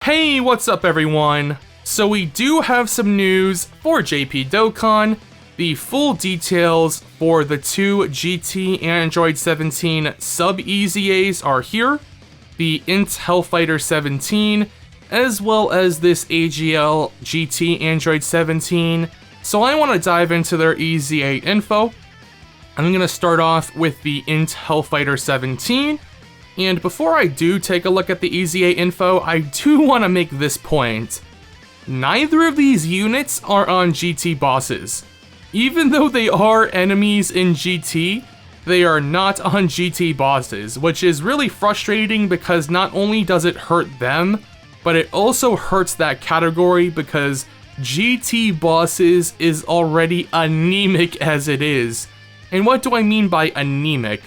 Hey, what's up everyone? So we do have some news for JP Dokkan. The full details for the two GT Android 17 Sub EZAs are here. The INT Hell Fighter 17, as well as this AGL GT Android 17. So I want to dive into their EZA info. I'm going to start off with the INT Hell Fighter 17. And before I do take a look at the EZA info, I do want to make this point. Neither of these units are on GT bosses. Even though they are enemies in GT, they are not on GT bosses, which is really frustrating because not only does it hurt them, but it also hurts that category because GT bosses is already anemic as it is. And what do I mean by anemic?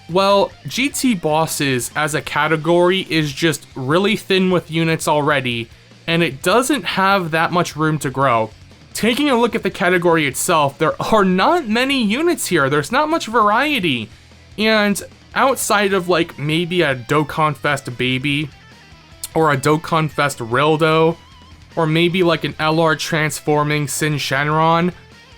Well, GT bosses as a category is just really thin with units already, and it doesn't have that much room to grow. Taking a look at the category itself, there are not many units here, there's not much variety. And outside of like maybe a Dokkan Fest Baby, or a Dokkan Fest Rildo, or maybe like an LR transforming Sin Shenron,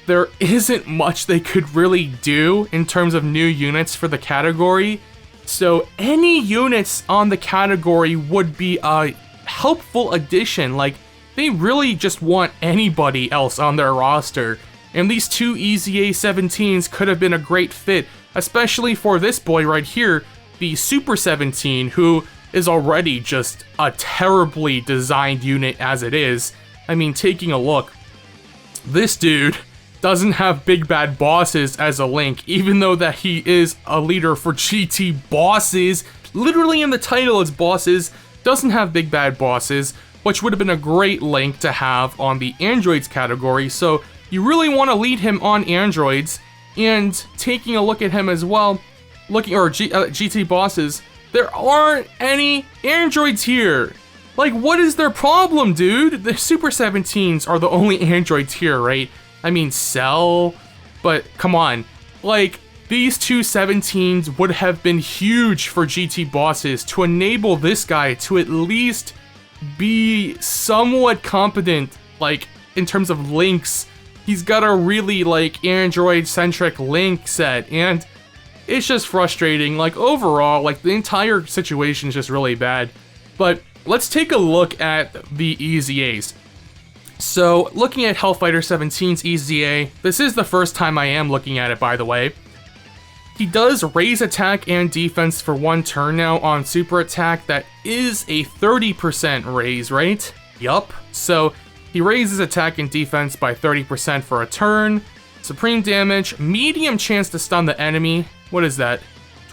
there isn't much they could really do in terms of new units for the category. So any units on the category would be a helpful addition. Like, they really just want anybody else on their roster. And these two EZA 17s could have been a great fit, especially for this boy right here, the Super 17, who is already just a terribly designed unit as it is. I mean, taking a look, this dude doesn't have big bad bosses as a link, even though that he is a leader for GT bosses. Literally in the title it's bosses, doesn't have big bad bosses, which would have been a great link to have on the Androids category. So you really want to lead him on Androids. And taking a look at him as well, GT bosses, there aren't any Androids here. Like, what is their problem, dude? The Super 17s are the only Androids here, right? I mean, Cell, but come on. Like, these two 17s would have been huge for GT bosses to enable this guy to at least be somewhat competent, like, in terms of links. He's got a really, like, Android-centric link set, and it's just frustrating. Like, overall, like, the entire situation is just really bad. But let's take a look at the EZAs. So, looking at Hell Fighter 17's EZA, this is the first time I am looking at it, by the way. He does raise attack and defense for one turn now on super attack. That is a 30% raise, right? Yup. So he raises attack and defense by 30% for a turn. Supreme damage, medium chance to stun the enemy. What is that?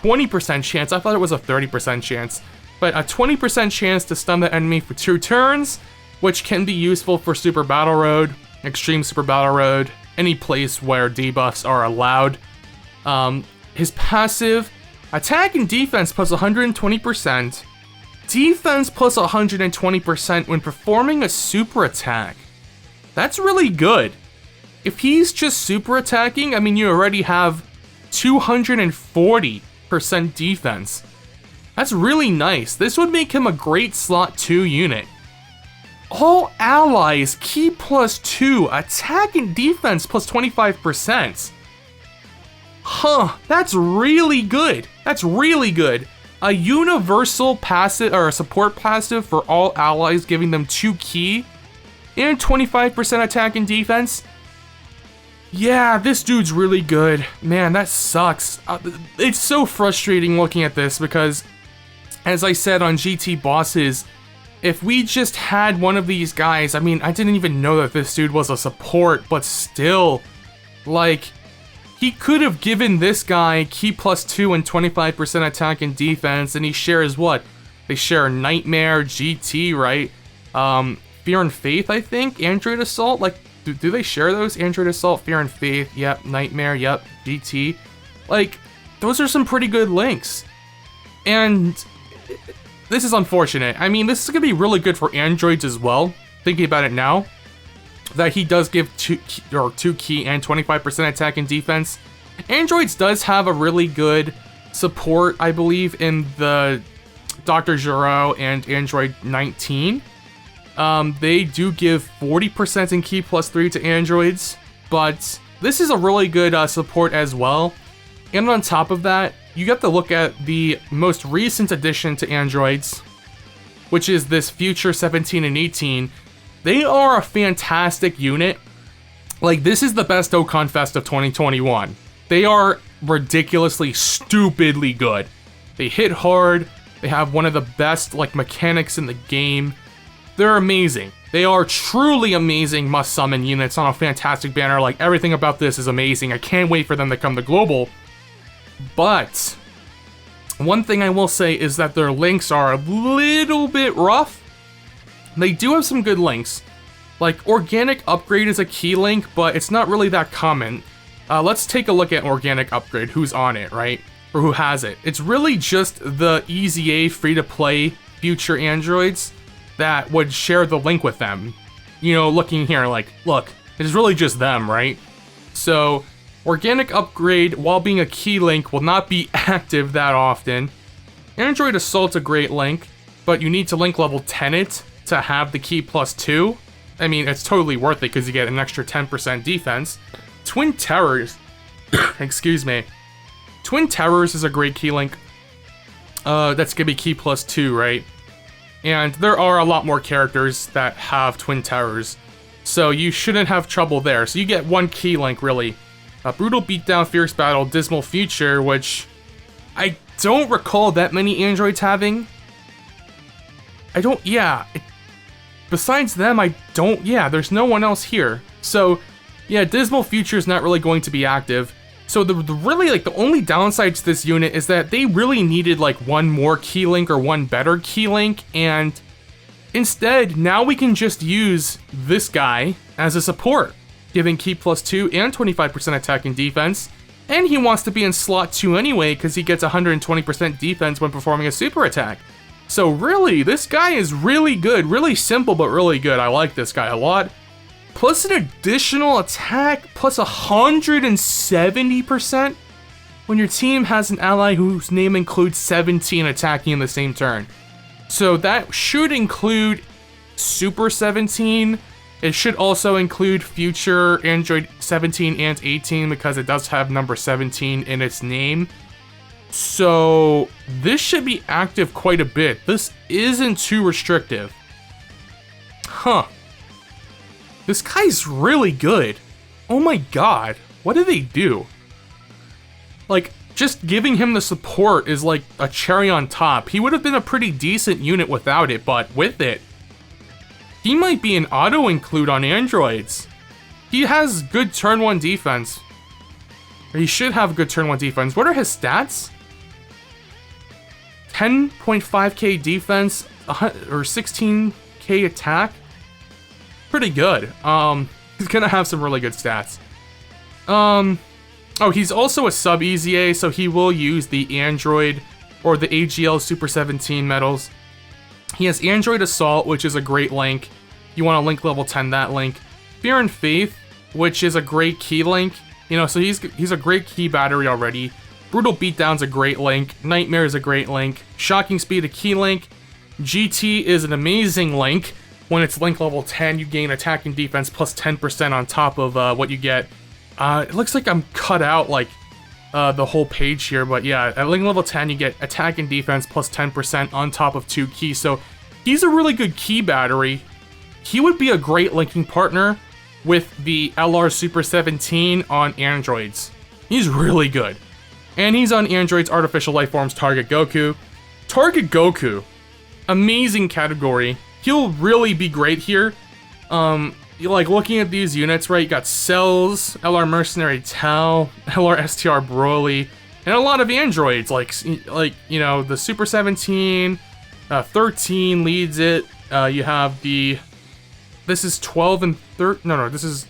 20% chance. I thought it was a 30% chance. But a 20% chance to stun the enemy for 2 turns, which can be useful for Super Battle Road, Extreme Super Battle Road, any place where debuffs are allowed. His passive, attack and defense plus 120%, defense plus 120% when performing a super attack. That's really good. If he's just super attacking, I mean, you already have 240% defense. That's really nice. This would make him a great slot 2 unit. All allies, key plus 2, attack and defense plus 25%. Huh, that's really good. That's really good. A universal passive, or a support passive for all allies, giving them 2 key and 25% attack and defense. Yeah, this dude's really good. Man, that sucks. It's so frustrating looking at this because, as I said on GT bosses, if we just had one of these guys, I mean, I didn't even know that this dude was a support, but still, like, he could have given this guy key plus 2 and 25% attack and defense, and he shares what? They share Nightmare, GT, right? Fear and Faith, I think? Android Assault? Like, do they share those? Android Assault, Fear and Faith, yep. Nightmare, yep. GT. Like, those are some pretty good links. And this is unfortunate. I mean, this is going to be really good for Androids as well, thinking about it now. That he does give 2 key and 25% attack and defense. Androids does have a really good support, I believe, in the Dr. Gero and Android 19. They do give 40% in Key +3 to androids, but this is a really good support as well. And on top of that, you get to look at the most recent addition to androids, which is this Future 17 and 18. They are a fantastic unit. Like, this is the best Dokkan Fest of 2021. They are ridiculously, stupidly good. They hit hard. They have one of the best, like, mechanics in the game. They're amazing. They are truly amazing must-summon units on a fantastic banner. Like, everything about this is amazing. I can't wait for them to come to Global. But one thing I will say is that their links are a little bit rough. They do have some good links. Like, Organic Upgrade is a key link, but it's not really that common. Let's take a look at Organic Upgrade, who's on it, right? Or who has it. It's really just the EZA free-to-play future androids that would share the link with them. You know, looking here, like, look, it's really just them, right? So, Organic Upgrade, while being a key link, will not be active that often. Android Assault's a great link, but you need to link level 10 it to have the key +2. I mean, it's totally worth it because you get an extra 10% defense. Twin Terrors, excuse me. Twin Terrors is a great key link. That's gonna be key +2, right? And there are a lot more characters that have Twin Terrors, so you shouldn't have trouble there. So you get one key link, really. Brutal Beatdown, Fierce Battle, Dismal Future, which I don't recall that many androids having. Besides them, there's no one else here. So, yeah, Dismal Future is not really going to be active. So the only downside to this unit is that they really needed like one more key link or one better key link, and instead, now we can just use this guy as a support, giving key +2 and 25% attack and defense, and he wants to be in slot 2 anyway because he gets 120% defense when performing a super attack. So really, this guy is really good, really simple but really good. I like this guy a lot. Plus an additional attack, plus 170% when your team has an ally whose name includes 17 attacking in the same turn. So that should include Super 17. It should also include future Android 17 and 18 because it does have number 17 in its name. So this should be active quite a bit. This isn't too restrictive. Huh. This guy's really good. Oh my god. What did they do? Like, just giving him the support is like a cherry on top. He would have been a pretty decent unit without it, but with it, he might be an auto-include on androids. He has good turn 1 defense. Or he should have good turn 1 defense. What are his stats? 10.5k defense, or 16k attack? Pretty good. He's gonna have some really good stats. Oh, he's also a Sub EZA, so he will use the Android or the AGL Super 17 medals. He has Android Assault, which is a great link. You want to link level 10 that link. Fear and Faith, which is a great key link. You know, so he's a great key battery already. Brutal Beatdown's a great link. Nightmare is a great link. Shocking Speed, a key link. GT is an amazing link. When it's link level 10, you gain attack and defense plus 10% on top of what you get. It looks like I'm cut out like the whole page here, but yeah, at link level 10, you get attack and defense plus 10% on top of 2 keys. So he's a really good key battery. He would be a great linking partner with the LR Super 17 on androids. He's really good. And he's on androids Artificial Lifeforms Target Goku. Target Goku, amazing category. He'll really be great here. Like looking at these units, right? You got Cells, LR Mercenary Tau, LR STR Broly, and a lot of androids like you know, the Super 17, 13 leads it. You have the, this is 12 and 13. No, this is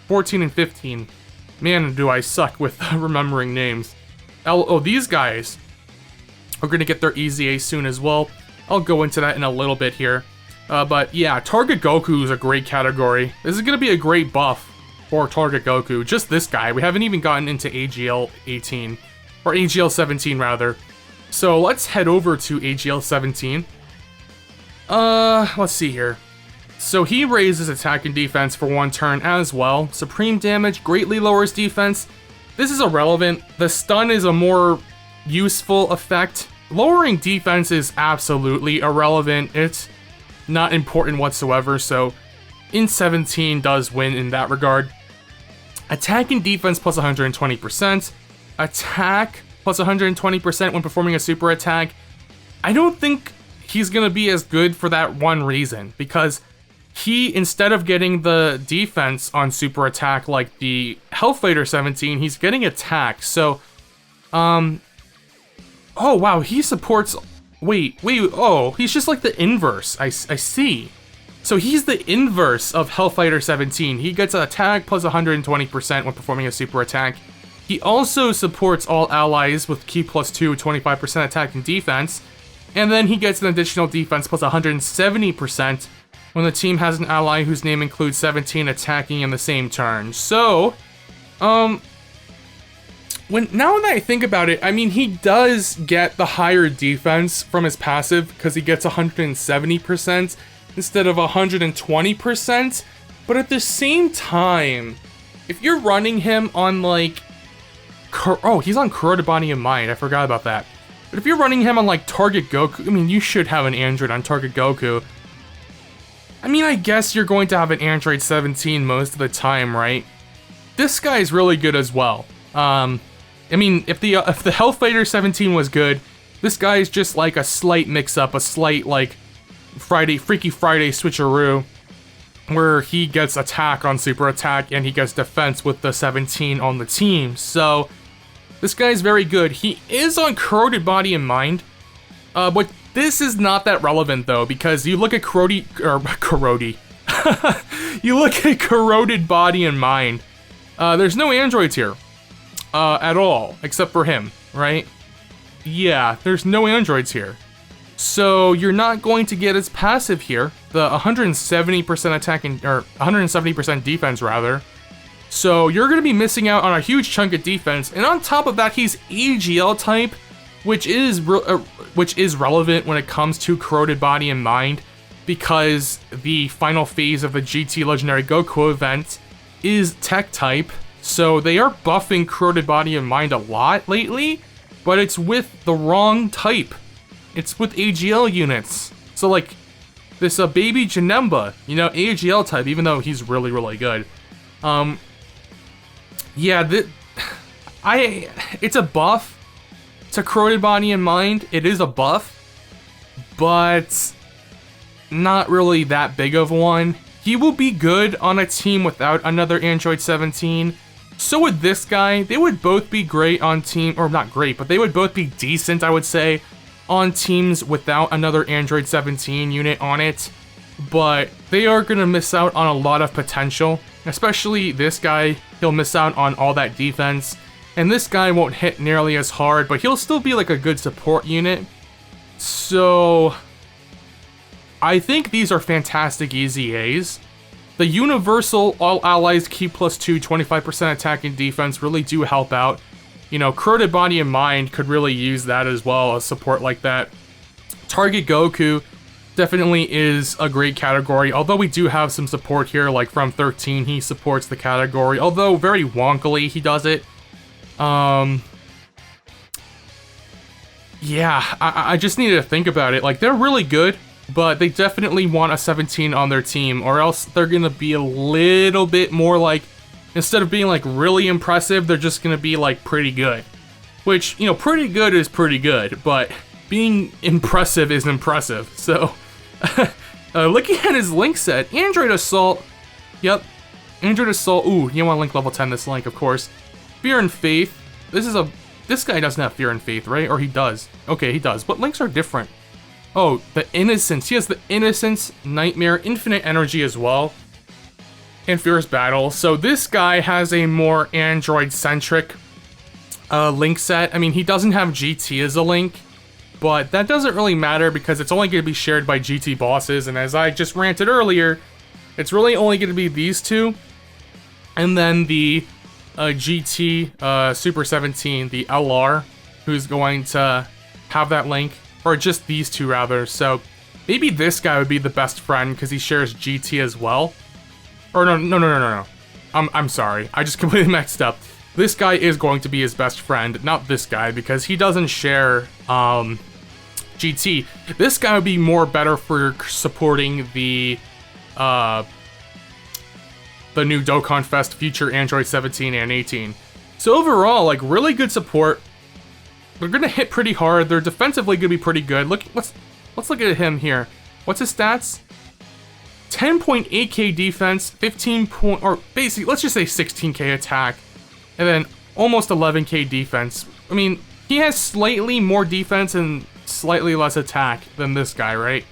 14 and 15. Man, do I suck with remembering names. Oh, these guys are gonna get their EZA soon as well. I'll go into that in a little bit here. But yeah, Target Goku is a great category. This is going to be a great buff for Target Goku. Just this guy. We haven't even gotten into AGL 18. Or AGL 17, rather. So let's head over to AGL 17. Let's see here. So he raises attack and defense for 1 turn as well. Supreme damage greatly lowers defense. This is irrelevant. The stun is a more useful effect. Lowering defense is absolutely irrelevant. It's not important whatsoever, so INT 17 does win in that regard. Attack and defense plus 120%. Attack plus 120% when performing a super attack. I don't think he's going to be as good for that one reason, because he, instead of getting the defense on super attack like the Hell Fighter 17, he's getting attack. So, oh wow, he supports, wait, oh, he's just like the inverse, I see. So he's the inverse of Hell Fighter 17. He gets an attack plus 120% when performing a super attack. He also supports all allies with Ki plus 2, 25% attack and defense. And then he gets an additional defense plus 170% when the team has an ally whose name includes 17 attacking in the same turn. So, now that I think about it, I mean, he does get the higher defense from his passive because he gets 170% instead of 120%. But at the same time, if you're running him on like, oh, he's on Corroded Body and Mind. I forgot about that. But if you're running him on like Target Goku, I mean, you should have an Android on Target Goku. I mean, I guess you're going to have an Android 17 most of the time, right? This guy's really good as well. I mean, if the Hell Fighter 17 was good, this guy's just like a slight mix-up, a slight like Freaky Friday switcheroo, where he gets attack on super attack and he gets defense with the 17 on the team. So this guy's very good. He is on Corroded Body and Mind, but this is not that relevant though, because you look at you look at Corroded Body and Mind. There's no androids here at all, except for him, right? Yeah, there's no androids here. So you're not going to get his passive here, the 170% attack and, or 170% defense rather. So you're going to be missing out on a huge chunk of defense, and on top of that, he's AGL type, which is relevant when it comes to Corroded Body and Mind, because the final phase of the GT Legendary Goku event is Tech type. So they are buffing Corroded Body and Mind a lot lately, but it's with the wrong type. It's with AGL units. So like this baby Janemba, you know, AGL type, even though he's really, really good. Yeah, it's a buff to Corroded Body and Mind. It is a buff, but not really that big of one. He will be good on a team without another Android 17. So would this guy. They would both be great on team, or not great, but they would both be decent, I would say, on teams without another Android 17 unit on it. But they are going to miss out on a lot of potential, especially this guy. He'll miss out on all that defense. And this guy won't hit nearly as hard, but he'll still be like a good support unit. So I think these are fantastic EZAs. The universal all allies Ki plus 2, 25% attack and defense really do help out. You know, Corroded Body and Mind could really use that as well, a support like that. Target Goku definitely is a great category, although we do have some support here, like from 13, he supports the category, although very wonkily he does it. Yeah, I just need to think about it. Like, they're really good, but they definitely want a 17 on their team, or else they're gonna be a little bit more like, instead of being like really impressive, they're just gonna be like pretty good. Which, you know, pretty good is pretty good, but being impressive is impressive. So, looking at his link set, Android Assault, yep, Android Assault, ooh, you want to link level 10 this link, of course. Fear and Faith, this guy doesn't have Fear and Faith, right? Or he does. Okay, he does, but links are different. Oh, the Innocence, he has the Innocence, Nightmare, Infinite Energy as well, and Fierce Battle. So this guy has a more Android-centric link set. I mean, he doesn't have GT as a link, but that doesn't really matter because it's only going to be shared by GT bosses, and as I just ranted earlier, it's really only going to be these two, and then the GT Super 17, the LR, who's going to have that link, or just these two rather. So Maybe this guy would be the best friend because he shares GT as well. Or no. I'm sorry. I just completely mixed up. This guy is going to be his best friend, not this guy, because he doesn't share GT. This guy would be more better for supporting the new Dokkan Fest future Android 17 and 18. So overall, like, really good support. They're gonna hit pretty hard. They're defensively gonna be pretty good. Let's look at him here. What's his stats? 10.8k defense, 15 point, or basically, let's just say 16k attack, and then almost 11k defense. I mean, he has slightly more defense and slightly less attack than this guy, right?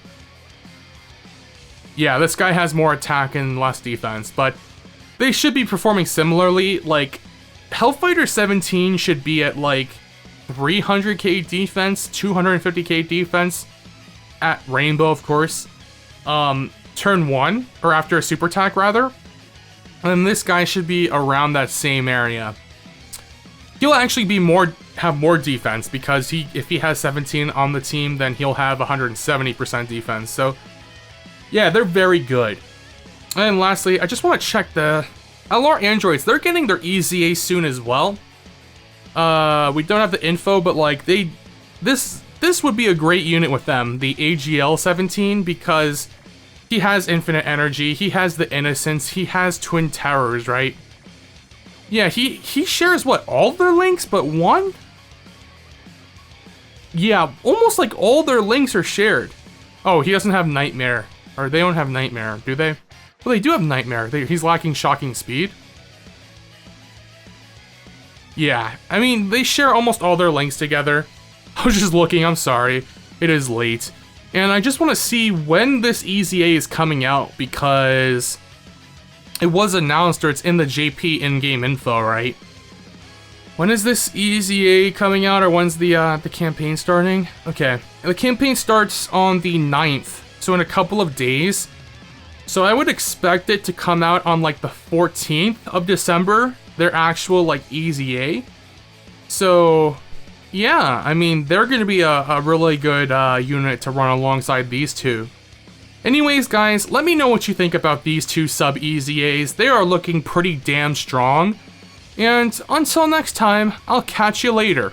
Yeah, this guy has more attack and less defense, but they should be performing similarly. Like, Hell Fighter 17 should be at like 300k defense, 250k defense at Rainbow, of course. Turn 1, or after a super attack rather. And this guy should be around that same area. He'll actually be have more defense because if he has 17 on the team, then he'll have 170% defense. So yeah, they're very good. And lastly, I just want to check the LR Androids. They're getting their EZA soon as well. We don't have the info, but like this would be a great unit with them, the AGL 17, because he has infinite energy, he has the innocence, he has twin towers, right? Yeah, he shares what, all their links but one? Yeah, almost like all their links are shared. Oh, he doesn't have Nightmare. Or they don't have Nightmare, do they? Well, they do have Nightmare. He's lacking Shocking Speed. Yeah, I mean, they share almost all their links together. I was just looking, I'm sorry. It is late. And I just want to see when this EZA is coming out, because it was announced, or it's in the JP in-game info, right? When is this EZA coming out, or when's the campaign starting? Okay, the campaign starts on the 9th, so in a couple of days. So I would expect it to come out on like the 14th of December, their actual like EZA. So yeah, I mean, they're going to be a really good unit to run alongside these two. Anyways, guys, let me know what you think about these two Sub EZAs. They are looking pretty damn strong. And until next time, I'll catch you later.